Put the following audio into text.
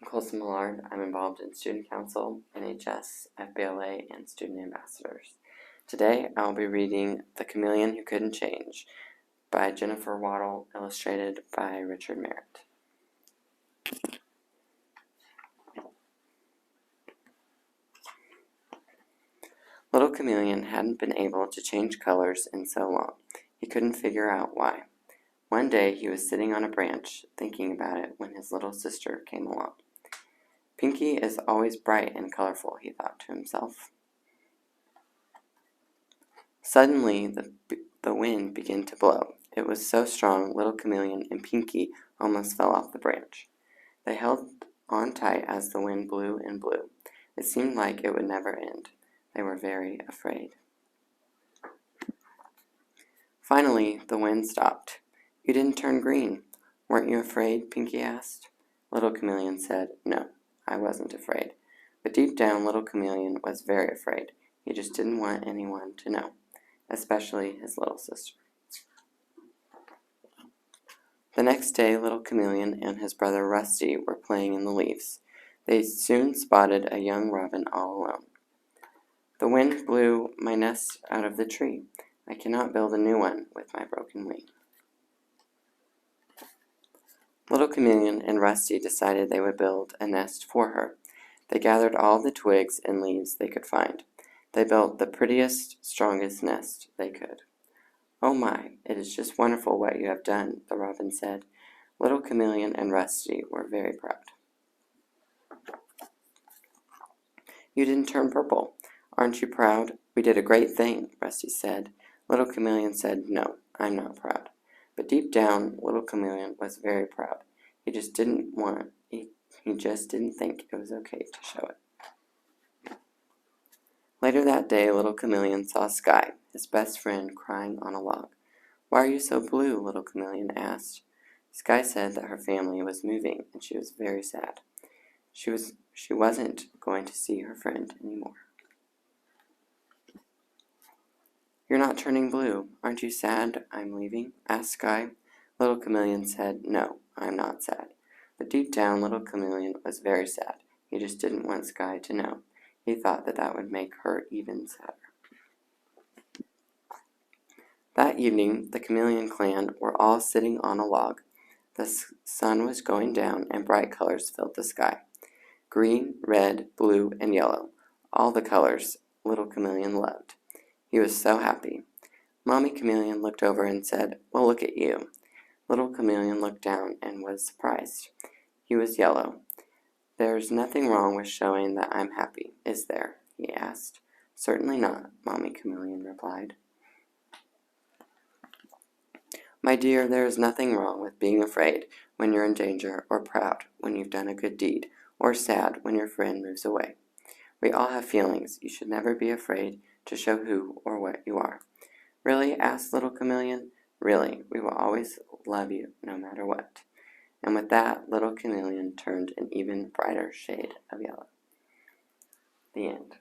Colson Millard. I'm involved in Student Council, NHS, FBLA, and Student Ambassadors. Today I'll be reading The Chameleon Who Couldn't Change by Jennifer Waddle, illustrated by Richard Merritt. Little Chameleon hadn't been able to change colors in so long. He couldn't figure out why. One day he was sitting on a branch, thinking about it when his little sister came along. Pinky is always bright and colorful, he thought to himself. Suddenly, the wind began to blow. It was so strong, Little Chameleon and Pinky almost fell off the branch. They held on tight as the wind blew and blew. It seemed like it would never end. They were very afraid. Finally, the wind stopped. You didn't turn green. Weren't you afraid? Pinky asked. Little Chameleon said, No, I wasn't afraid. But deep down, Little Chameleon was very afraid. He just didn't want anyone to know, especially his little sister. The next day, Little Chameleon and his brother Rusty were playing in the leaves. They soon spotted a young robin all alone. The wind blew my nest out of the tree. I cannot build a new one with my broken wing. Little Chameleon and Rusty decided they would build a nest for her. They gathered all the twigs and leaves they could find. They built the prettiest, strongest nest they could. Oh my, it is just wonderful what you have done, the robin said. Little Chameleon and Rusty were very proud. You didn't turn purple. Aren't you proud? We did a great thing, Rusty said. Little Chameleon said, No, I'm not proud. But deep down, Little Chameleon was very proud. He just didn't think it was okay to show it. Later that day, Little Chameleon saw Sky, his best friend, crying on a log. Why are you so blue? Little Chameleon asked. Sky said that her family was moving, and she was very sad. She wasn't going to see her friend anymore. You're not turning blue. Aren't you sad I'm leaving? Asked Sky. Little Chameleon said, No, I'm not sad. But deep down, Little Chameleon was very sad. He just didn't want Sky to know. He thought that would make her even sadder. That evening, the Chameleon clan were all sitting on a log. The sun was going down, and bright colors filled the sky. Green, red, blue, and yellow. All the colors Little Chameleon loved. He was so happy. Mommy Chameleon looked over and said, Well, look at you. Little Chameleon looked down and was surprised. He was yellow. There's nothing wrong with showing that I'm happy, is there? He asked. Certainly not, Mommy Chameleon replied. My dear, there is nothing wrong with being afraid when you're in danger, or proud when you've done a good deed, or sad when your friend moves away. We all have feelings. You should never be afraid to show who or what you are. Really? Asked Little Chameleon. Really, we will always love you no matter what. And with that, Little Chameleon turned an even brighter shade of yellow. The end.